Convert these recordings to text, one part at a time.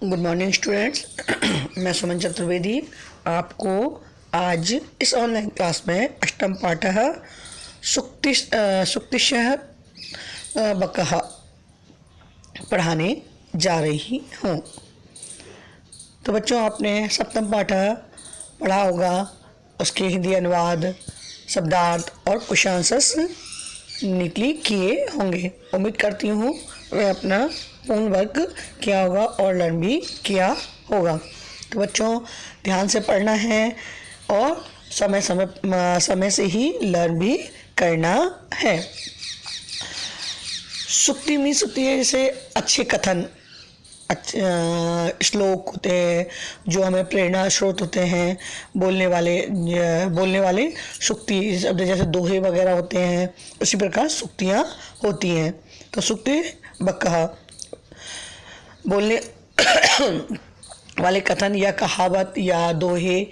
Good morning students. मैं सुमन चतुर्वेदी आपको आज इस ऑनलाइन क्लास में अष्टम पाठः सुक्तिशः बकः पढ़ाने जा रही हूँ। तो बच्चों, आपने सप्तम पाठः पढ़ा होगा, उसके हिंदी अनुवाद, शब्दार्थ और क्वेश्चन नीटली किए होंगे। उम्मीद करती हूँ वह अपना पूर्ण वर्क किया होगा और लर्न भी किया होगा। तो बच्चों, ध्यान से पढ़ना है और समय से ही लर्न भी करना है। सुक्ति मीन्स होती है जैसे अच्छे कथन, श्लोक होते हैं जो हमें प्रेरणा स्रोत होते हैं। बोलने वाले सुक्ति शब्द जैसे दोहे वगैरह होते हैं, उसी प्रकार सुक्तियाँ होती हैं। तो सुक्ति बकः बोलने वाले कथन या कहावत या दोहे,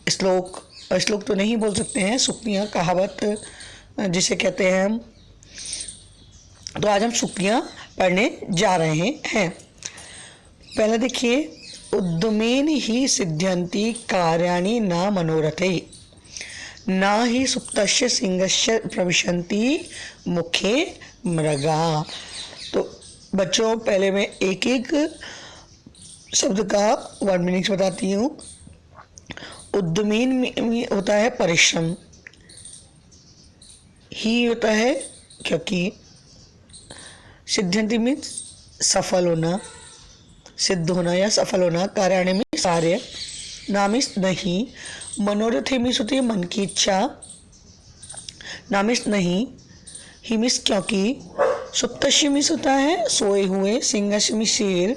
श्लोक तो नहीं बोल सकते हैं, सुक्तियाँ कहावत जिसे कहते हैं हम। तो आज हम सुक्तियाँ पढ़ने जा रहे हैं। पहले देखिए, उद्यमेन ही सिद्ध्यन्ति कार्याणि न मनोरथे, न ही सुप्तस्य सिंहस्य प्रविशन्ति मुखे मृगा। तो बच्चों, पहले मैं एक एक शब्द का वर्ड मीनिंग्स बताती हूँ। उद्यमेन में होता है परिश्रम, ही होता है क्योंकि, सिद्ध्यन्ति मीन्स सफल होना, सिद्ध होना या सफल होना, कार्याणि में कार्य, नामिस नहीं, मनोरथे मीन्स होती है मन की इच्छा, नामिस नहीं, ही मीन्स क्योंकि, सुप्तस्य मीन्स होता है सोए हुए, सिंहस्य मीन्स शेर,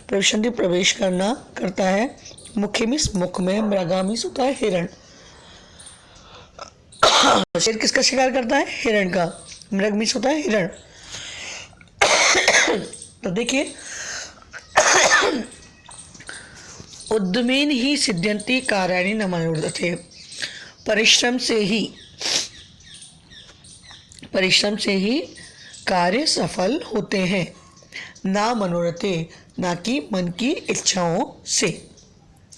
प्रविशन्ति प्रवेश करता है, मुखे मीन्स मुख में, मृगा मीन्स होता है हिरण। शेर किसका शिकार करता है? हिरण का। मृग मीन्स होता है हिरण। तो देखिए, उद्यमेन ही सिद्ध्यन्ति कार्याणि न मनोरथे, परिश्रम से ही कार्य सफल होते हैं। ना मनोरथे, ना कि मन की इच्छाओं से,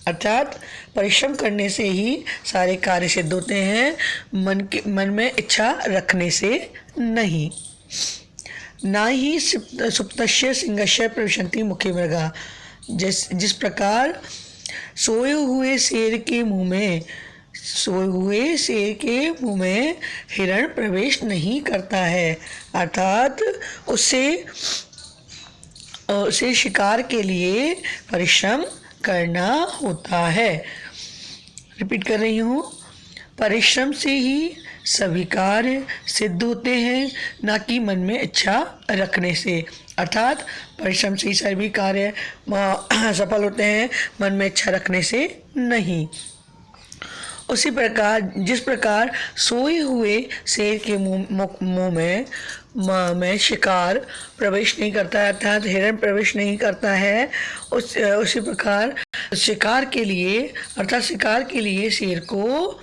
अर्थात परिश्रम करने से ही सारे कार्य सिद्ध होते हैं, मन में इच्छा रखने से नहीं। ना ही सुप्तस्य सिंहस्य प्रविशन्ति मुखे मृगा, जिस प्रकार सोए हुए शेर के मुंह में हिरण प्रवेश नहीं करता है, अर्थात उसे शिकार के लिए परिश्रम करना होता है। रिपीट कर रही हूँ, परिश्रम से ही सभी कार्य सिद्ध होते हैं, ना कि मन में इच्छा रखने से, अर्थात परिश्रम से ही सभी कार्य सफल होते हैं, मन में इच्छा रखने से नहीं। उसी प्रकार जिस प्रकार सोए हुए शेर के मुंह में शिकार प्रवेश नहीं करता है, अर्थात हिरण प्रवेश नहीं करता है, उसी प्रकार शिकार के लिए शेर को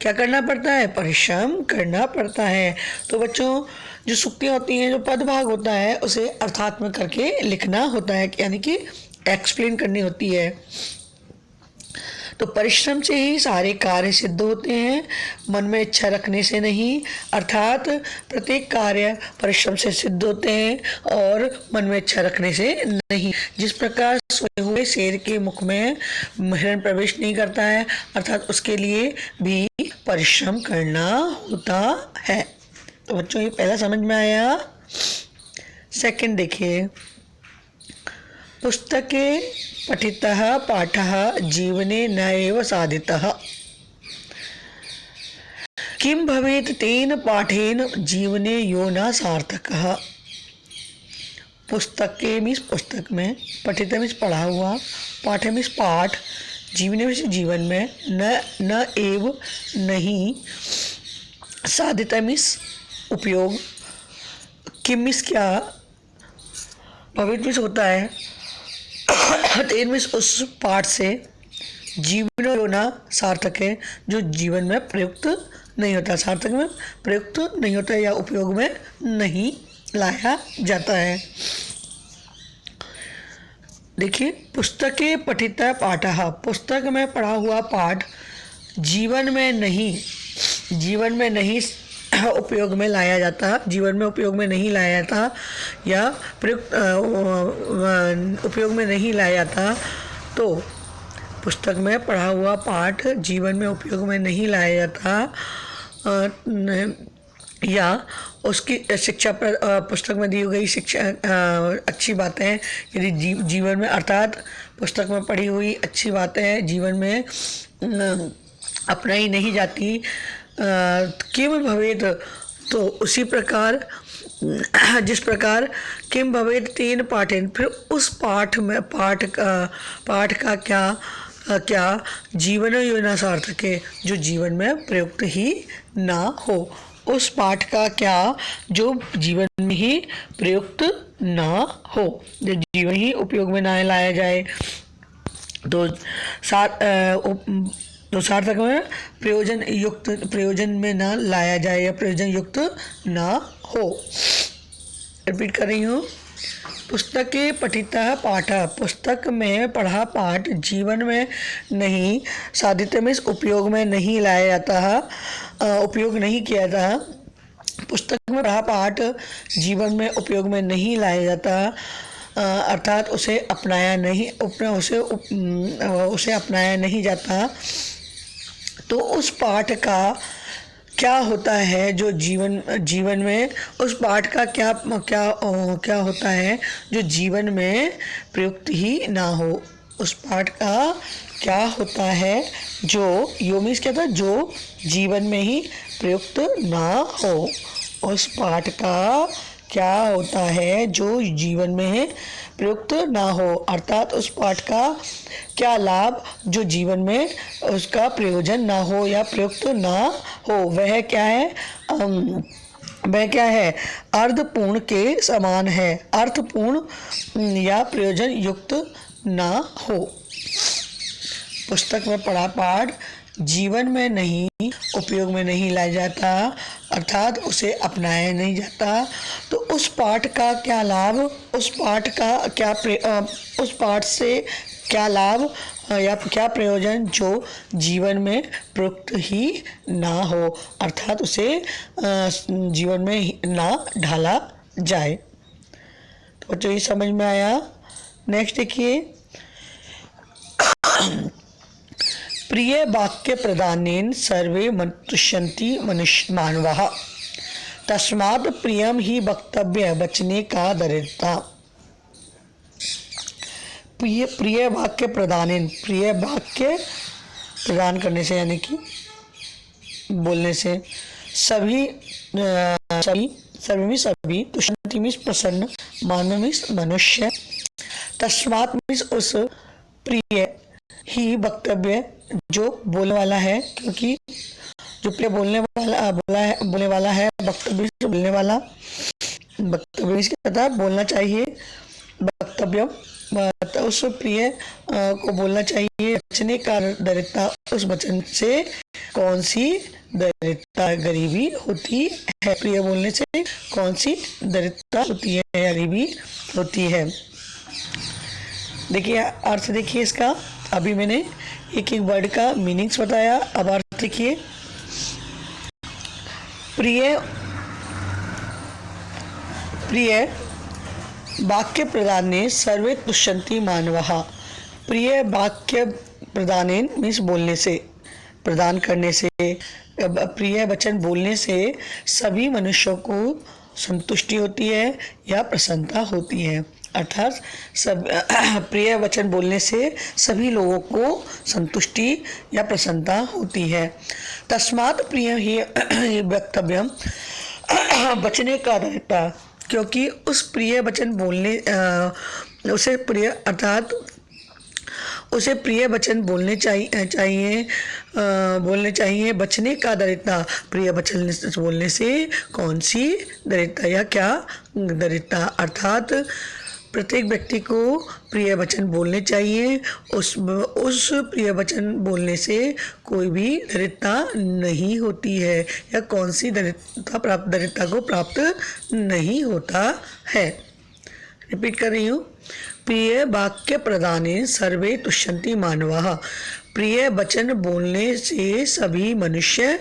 क्या करना पड़ता है? परिश्रम करना पड़ता है। तो बच्चों, जो सुक्तियाँ होती हैं, जो पदभाग होता है, उसे अर्थात्मक करके लिखना होता है, यानी कि एक्सप्लेन करनी होती है। तो परिश्रम से ही सारे कार्य सिद्ध होते हैं, मन में इच्छा रखने से नहीं, अर्थात प्रत्येक कार्य परिश्रम से सिद्ध होते हैं और मन में इच्छा रखने से नहीं। जिस प्रकार सोए हुए शेर के मुख में हिरण प्रवेश नहीं करता है, अर्थात उसके लिए भी परिश्रम करना होता है। तो बच्चों, ये पहला समझ में आया। सेकंड देखिए, पुस्तके पठितः पाठः जीवने न एव साधितः, किं भवेत् तेन पाठेन जीवने यो न सार्थकः। पुस्तके मीन्स पुस्तक में, पठित मीन्स पढ़ा हुआ, पाठ मीन्स पाठ, जीवने मीन्स जीवन में, न एव नहीं, साधित मीन्स उपयोग, किम मीन्स क्या, भवेत् मीन्स होता है, तेन मीन्स उस पाठ से, जीवन होना सार्थक है, जो जीवन में प्रयुक्त नहीं होता, सार्थक में प्रयुक्त नहीं होता या उपयोग में नहीं लाया जाता है। देखिए, पुस्तके पठिता पाठः, पुस्तक में पढ़ा हुआ पाठ जीवन में नहीं उपयोग में लाया जाता, जीवन में उपयोग में नहीं लाया जाता या प्रयुक्त उपयोग में नहीं लाया जाता। तो पुस्तक में पढ़ा हुआ पाठ जीवन में उपयोग में नहीं लाया जाता या उसकी शिक्षा पर पुस्तक में दी गई शिक्षा अच्छी बातें यदि जीवन में अर्थात पुस्तक में पढ़ी हुई अच्छी बातें जीवन में अपनाई नहीं जाती किम भवेद, तो उसी प्रकार जिस प्रकार किम भवेद तेन पाठेन, फिर उस पाठ का क्या जीवन योजना सार्थक है, जो जीवन में प्रयुक्त ही ना हो। उस पाठ का क्या जो जीवन में ही प्रयुक्त ना हो, जो जीवन ही उपयोग में ना लाया जाए। तो सार्थक में प्रयोजन में ना लाया जाए या प्रयोजन युक्त ना हो। रिपीट कर रही हूँ, पुस्तके पठिता पाठ, पुस्तक में पढ़ा पाठ जीवन में नहीं साधित में उपयोग में नहीं लाया जाता है, उपयोग नहीं किया जाता। पुस्तक में पढ़ा पाठ जीवन में उपयोग में नहीं लाया जाता अर्थात उसे अपनाया नहीं जाता। तो उस पाठ का क्या होता है जो जीवन में उस पाठ का क्या होता है जो जीवन में प्रयुक्त ही ना हो। उस पाठ का क्या होता है जो मीन्स क्या था, जो जीवन में ही प्रयुक्त ना हो। उस पाठ का क्या होता है जो जीवन में प्रयुक्त ना हो अर्थात उस पाठ का क्या लाभ जो जीवन में उसका प्रयोजन ना हो या प्रयुक्त ना हो, वह क्या है अर्धपूर्ण के समान है, अर्थपूर्ण या प्रयोजन युक्त ना हो। पुस्तक में पढ़ा पाठ जीवन में नहीं उपयोग में नहीं लाया जाता अर्थात उसे अपनाया नहीं जाता। तो उस पाठ का क्या लाभ, उस पाठ से क्या लाभ या क्या प्रयोजन जो जीवन में प्रयुक्त ही ना हो अर्थात उसे जीवन में ना ढाला जाए। तो बच्चों ये समझ में आया। नेक्स्ट देखिए, प्रिय वाक्य प्रदानेन सर्वे तुष्यन्ति मनुष्य मानवः, तस्मात् प्रियम ही वक्तव्य बचने का दरिद्रता। प्रिय वाक्य प्रदानेन, प्रिय वाक्य प्रदान करने से यानी कि बोलने से सभी तुष्यन्ति मीन्स प्रसन्न, मानव मीन्स मनुष्य, तस्मात् मीन्स उस, प्रिय ही वक्तव्य जो बोलने वाला है, क्योंकि जो प्रिय बोलने वाला है वक्तव्य बोलने वाला, वक्तव्य क्या था बोलना चाहिए, वक्तव्य उस प्रिय को बोलना चाहिए। बचने का दरिद्रता, उस वचन से कौन सी दरिद्रता गरीबी होती है, प्रिय बोलने से कौन सी दरिद्रता होती है, गरीबी होती है। देखिए अर्थ देखिए इसका, अभी मैंने एक एक वर्ड का मीनिंग्स बताया, अब अर्थ देखिए। प्रिय वाक्य प्रदाने सर्वे तुष्यन्ति मानवः, प्रिय वाक्य प्रदाने मीन्स बोलने से, प्रदान करने से, प्रिय वचन बोलने से सभी मनुष्यों को संतुष्टि होती है या प्रसन्नता होती है अर्थात सब प्रिय वचन बोलने से सभी लोगों को संतुष्टि या प्रसन्नता होती है। तस्मात् प्रिय ही वक्तव्यम, बचने का दरिद्रता, क्योंकि उस प्रिय वचन बोलने उसे प्रिय अर्थात उसे प्रिय वचन बोलने चाहिए बचने का दरिद्रता, प्रिय वचन बोलने से कौन सी दरिद्रता या क्या दरिद्रता अर्थात प्रत्येक व्यक्ति को प्रिय वचन बोलने चाहिए, उस प्रिय वचन बोलने से कोई भी दरिद्रता नहीं होती है या कौन सी दरिद्रता को प्राप्त नहीं होता है। रिपीट कर रही हूँ, प्रिय वाक्य प्रदाने सर्वे तुष्यन्ति मानवाः। प्रिय वचन बोलने से सभी मनुष्य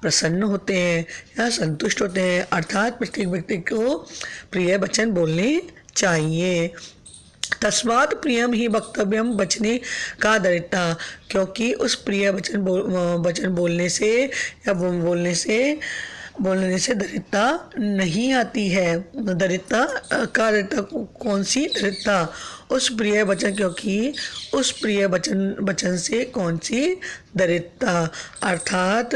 प्रसन्न होते हैं या संतुष्ट होते हैं, अर्थात प्रत्येक व्यक्ति को प्रिय वचन बोलने चाहिए। तस्मात् प्रियम ही वक्तव्यम बचने का दरिद्रता, क्योंकि उस प्रिय वचन बोलने से या बोलने से दरिद्रता नहीं आती है। दरिद्रता कौन सी दरिद्रता? उस प्रिय वचन, क्योंकि उस प्रिय वचन से कौन सी दरिद्रता, अर्थात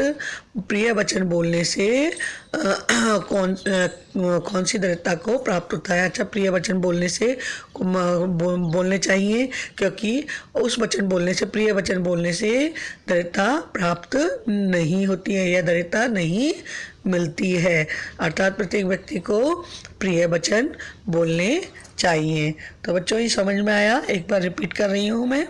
प्रिय वचन बोलने से कौन सी दरिद्रता को प्राप्त होता है। अच्छा, प्रिय वचन बोलने से बोलने चाहिए, क्योंकि उस वचन बोलने से, प्रिय वचन बोलने से दरिद्रता प्राप्त नहीं होती है या दरिद्रता नहीं मिलती है, अर्थात प्रत्येक व्यक्ति को प्रिय वचन बोलने चाहिए। तो बच्चों, ये समझ में आया? एक बार रिपीट कर रही हूँ मैं।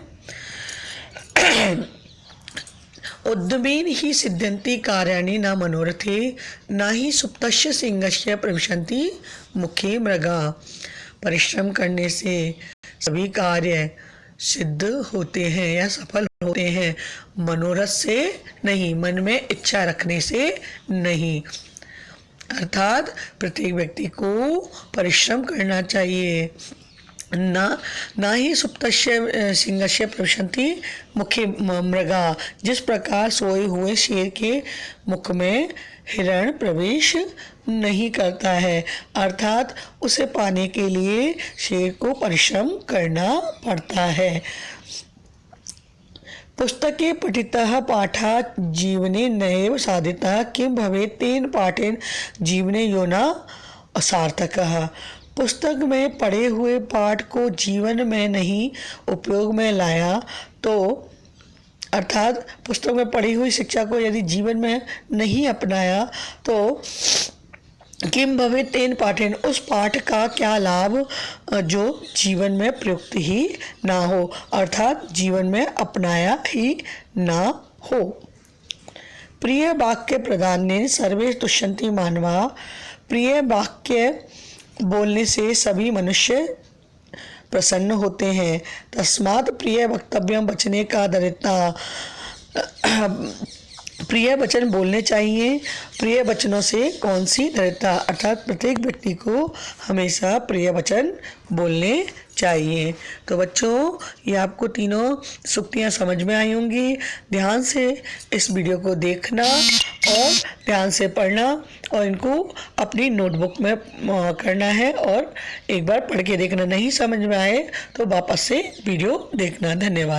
उद्यमेन ही सिद्ध्यन्ति कार्याणि न मनोरथे, न ही सुप्तस्य सिंहस्य प्रविशन्ति मुखे मृगा। परिश्रम करने से सभी कार्य सिद्ध होते हैं या सफल होते हैं, मनोरथ से नहीं, मन में इच्छा रखने से नहीं। अर्थात प्रत्येक व्यक्ति को परिश्रम करना चाहिए। ना ही सुप्तस्य सिंहस्य प्रविशन्ति मुखे मृगा, जिस प्रकार सोए हुए शेर के मुख में हिरण प्रवेश नहीं करता है, अर्थात उसे पाने के लिए शेर को परिश्रम करना पड़ता है। पुस्तके पठितः पाठात् जीवने नैव साधितः, किं भवेत् तेन पाठेन जीवने यो न असार्थकः। पुस्तक में पढ़े हुए पाठ को जीवन में नहीं उपयोग में लाया तो, अर्थात पुस्तक में पढ़ी हुई शिक्षा को यदि जीवन में नहीं अपनाया तो किम भवेत् तेन पाठेन, उस पाठ का क्या लाभ जो जीवन में प्रयुक्त ही ना हो, अर्थात जीवन में अपनाया ही ना हो। प्रिय वाक्य प्रदाने सर्वे तुष्यन्ति मानवा, प्रिय वाक्य बोलने से सभी मनुष्य प्रसन्न होते हैं। तस्मात् प्रिय वक्तव्यम बचने का दरिद्रता, प्रिय वचन बोलने चाहिए, प्रिय वचनों से कौन सी दरिद्रता, अर्थात प्रत्येक व्यक्ति को हमेशा प्रिय वचन बोलने चाहिए। तो बच्चों, ये आपको तीनों सूक्तियाँ समझ में आई होंगी। ध्यान से इस वीडियो को देखना और ध्यान से पढ़ना और इनको अपनी नोटबुक में करना है और एक बार पढ़ के देखना। नहीं समझ में आए तो वापस से वीडियो देखना। धन्यवाद।